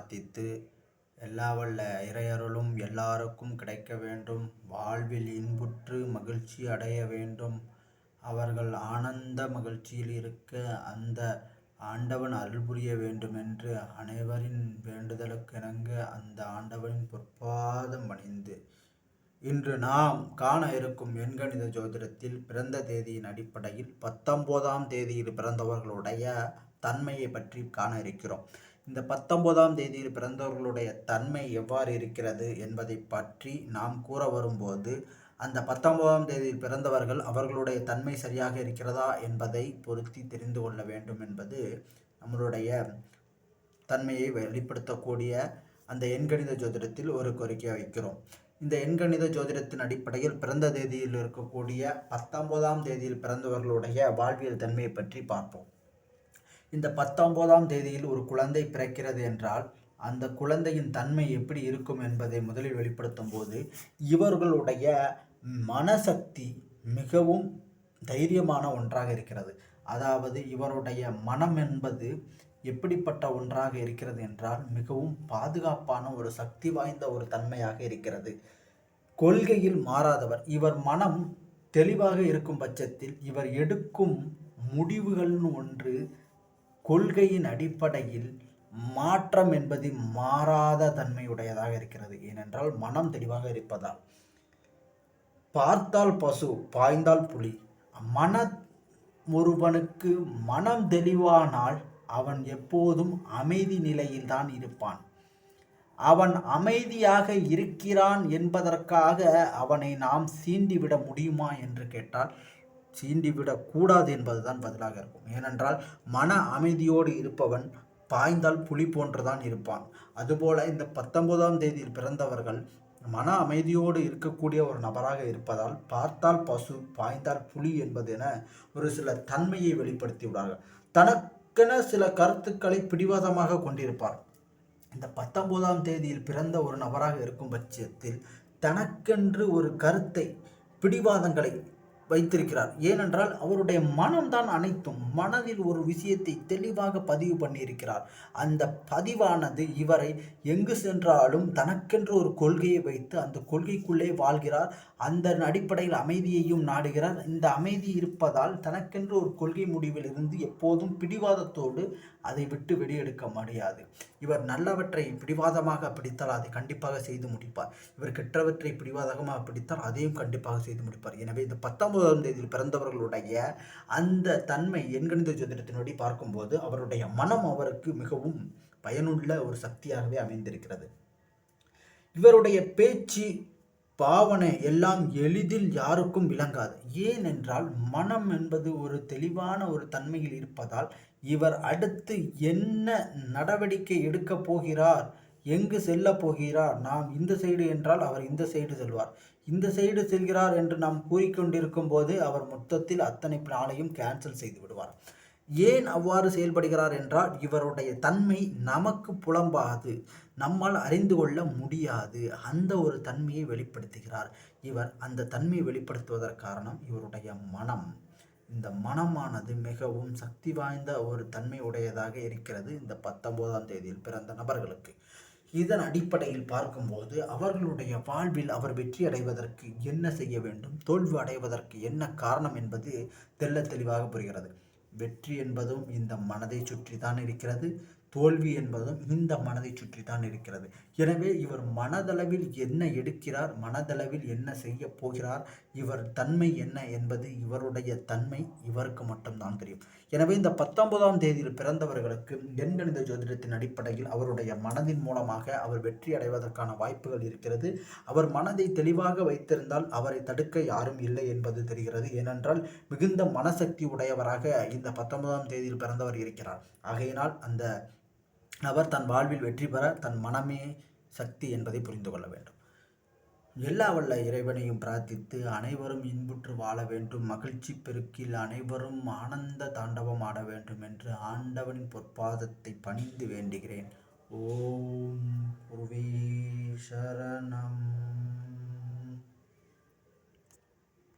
பிரார்த்தித்து எல்லா வல்ல இறையருளும் எல்லாருக்கும் கிடைக்க வேண்டும். வாழ்வில் இன்புற்று மகிழ்ச்சி அடைய வேண்டும். அவர்கள் ஆனந்த மகிழ்ச்சியில் இருக்க அந்த ஆண்டவன் அருள் புரிய வேண்டும் என்று அனைவரின் வேண்டுதலுக்கிணங்க அந்த ஆண்டவனின் பொற்பாதம் பணிந்து இன்று நாம் காண இருக்கும் எண்கணித ஜோதிடத்தில் பிறந்த தேதியின் அடிப்படையில் 19ஆம் தேதியில் பிறந்தவர்களுடைய தன்மையை பற்றி காண இருக்கிறோம். இந்த 19ஆம் தேதியில் பிறந்தவர்களுடைய தன்மை எவ்வாறு இருக்கிறது என்பதை பற்றி நாம் கூற வரும்போது, அந்த 19ஆம் தேதியில் பிறந்தவர்கள் அவர்களுடைய தன்மை சரியாக இருக்கிறதா என்பதை பொருத்தி தெரிந்து கொள்ள வேண்டும் என்பது நம்மளுடைய தன்மையை வெளிப்படுத்தக்கூடிய அந்த எண்கணித ஜோதிடத்தில் ஒரு கோரிக்கை வைக்கிறோம். இந்த எண்கணித ஜோதிடத்தின் அடிப்படையில் பிறந்த தேதியில் இருக்கக்கூடிய 19ஆம் தேதியில் பிறந்தவர்களுடைய வாழ்வியல் தன்மையை பற்றி பார்ப்போம். இந்த 19ஆம் தேதியில் ஒரு குழந்தை பிறக்கிறது என்றால் அந்த குழந்தையின் தன்மை எப்படி இருக்கும் என்பதை முதலில் வெளிப்படுத்தும் போது, இவர்களுடைய மனசக்தி மிகவும் தைரியமான ஒன்றாக இருக்கிறது. அதாவது இவருடைய மனம் என்பது எப்படிப்பட்ட ஒன்றாக இருக்கிறது என்றால் மிகவும் பாதுகாப்பான ஒரு சக்தி வாய்ந்த ஒரு தன்மையாக இருக்கிறது. கொள்கையில் மாறாதவர். இவர் மனம் தெளிவாக இருக்கும் பட்சத்தில் இவர் எடுக்கும் முடிவுகள்னு ஒன்று கொள்கையின் அடிப்படையில் மாற்றம் என்பது மாறாத தன்மையுடையதாக இருக்கிறது. ஏனென்றால் மனம் தெளிவாக இருப்பதால். பார்த்தால் பசு பாய்ந்தால் புலி. ஒருவனுக்கு மனம் தெளிவானால் அவன் எப்போதும் அமைதி நிலையில்தான் இருப்பான். அவன் அமைதியாக இருக்கிறான் என்பதற்காக அவனை நாம் சீண்டிவிட முடியுமா என்று கேட்டால் சீண்டிவிடக்கூடாது என்பதுதான் பதிலாக இருக்கும். ஏனென்றால் மன அமைதியோடு இருப்பவன் பாய்ந்தால் புலி போன்றுதான் இருப்பான். அதுபோல இந்த 19ஆம் தேதியில் பிறந்தவர்கள் மன அமைதியோடு இருக்கக்கூடிய ஒரு நபராக இருப்பதால் பார்த்தால் பசு பாய்ந்தால் புலி என்பதென ஒரு சில தன்மையை வெளிப்படுத்தி விடார்கள். தனக்கென சில கருத்துக்களை பிடிவாதமாக கொண்டிருப்பார். இந்த 19ஆம் தேதியில் பிறந்த ஒரு நபராக இருக்கும் பட்சத்தில் தனக்கென்று ஒரு கருத்தை பிடிவாதங்களை வைத்திருக்கிறார். ஏனென்றால் அவருடைய மனம்தான் அனைத்தும். மனதில் ஒரு விஷயத்தை தெளிவாக பதிவு பண்ணியிருக்கிறார். அந்த பதிவானது இவரை எங்கு சென்றாலும் தனக்கென்று ஒரு கொள்கையை வைத்து அந்த கொள்கைக்குள்ளே வாழ்கிறார். அந்த அடிப்படையில் அமைதியையும் நாடுகிறார். இந்த அமைதி இருப்பதால் தனக்கென்று ஒரு கொள்கை முடிவில் இருந்து எப்போதும் பிடிவாதத்தோடு அதை விட்டு வெளியெடுக்க முடியாது. இவர் நல்லவற்றை பிடிவாதமாக பிடித்தால் அதை கண்டிப்பாக செய்து முடிப்பார். இவர் கெட்டவற்றை பிடிவாதமாக பிடித்தால் அதையும் கண்டிப்பாக செய்து முடிப்பார். எனவே இந்த 19ஆம் தேதியில் பிறந்தவர்களுடைய அந்த தன்மை எண்கணித ஜோதிடத்தின்படி பார்க்கும்போது அவருடைய மனம் அவருக்கு மிகவும் பயனுள்ள ஒரு சக்தியாகவே அமைந்திருக்கிறது. இவருடைய பேச்சு பாவனை எல்லாம் எளிதில் யாருக்கும் விளங்காது. ஏனென்றால் மனம் என்பது ஒரு தெளிவான ஒரு தன்மையில் இருப்பதால் இவர் அடுத்து என்ன நடவடிக்கை எடுக்க போகிறார், எங்கு செல்ல போகிறார், நாம் இந்த சைடு என்றால் அவர் இந்த சைடு செல்வார், இந்த சைடு செல்கிறார் என்று நாம் கூறிக்கொண்டிருக்கும் போது அவர் மொத்தத்தில் அத்தனை பிளானையும் கேன்சல் செய்து விடுவார். ஏன் அவ்வாறு செயல்படுகிறார் என்றால் இவருடைய தன்மை நமக்கு புலம்பாது, நம்மால் அறிந்து கொள்ள முடியாது. அந்த ஒரு தன்மையை வெளிப்படுத்துகிறார். இவர் அந்த தன்மையை வெளிப்படுத்துவதற்கு காரணம் இவருடைய மனம். இந்த மனமானது மிகவும் சக்தி வாய்ந்த ஒரு தன்மை உடையதாக இருக்கிறது இந்த 19ஆம் தேதியில் பிறந்த நபர்களுக்கு. இதன் அடிப்படையில் பார்க்கும்போது அவர்களுடைய வாழ்வில் அவர் வெற்றி அடைவதற்கு என்ன செய்ய வேண்டும், தோல்வி அடைவதற்கு என்ன காரணம் என்பது தெள்ள தெளிவாக புரிகிறது. வெற்றி என்பதும் இந்த மனதை சுற்றி தான் இருக்கிறது. தோல்வி என்பதும் இந்த மனதை சுற்றி தான் இருக்கிறது. எனவே இவர் மனதளவில் என்ன எடுக்கிறார், மனதளவில் என்ன செய்ய போகிறார், இவர் தன்மை என்ன என்பது இவருடைய தன்மை இவருக்கு மட்டும்தான் தெரியும். எனவே இந்த 19ஆம் தேதியில் பிறந்தவர்களுக்கு எண்கணித ஜோதிடத்தின் அடிப்படையில் அவருடைய மனதின் மூலமாக அவர் வெற்றி அடைவதற்கான வாய்ப்புகள் இருக்கிறது. அவர் மனதை தெளிவாக வைத்திருந்தால் அவரை தடுக்க யாரும் இல்லை என்பது தெரிகிறது. ஏனென்றால் மிகுந்த மனசக்தி உடையவராக இந்த 19ஆம் தேதியில் பிறந்தவர் இருக்கிறார். ஆகையினால் அந்த அவர் தன் வாழ்வில் வெற்றி பெற தன் மனமே சக்தி என்பதை புரிந்து கொள்ள வேண்டும். எல்லா வல்ல இறைவனையும் பிரார்த்தித்து அனைவரும் இன்புற்று வாழ வேண்டும், மகிழ்ச்சி பெருக்கில் அனைவரும் ஆனந்த தாண்டவம் ஆட வேண்டும் என்று ஆண்டவனின் பொற்பாதத்தை பணிந்து வேண்டுகிறேன். ஓம் குருவே சரணம்.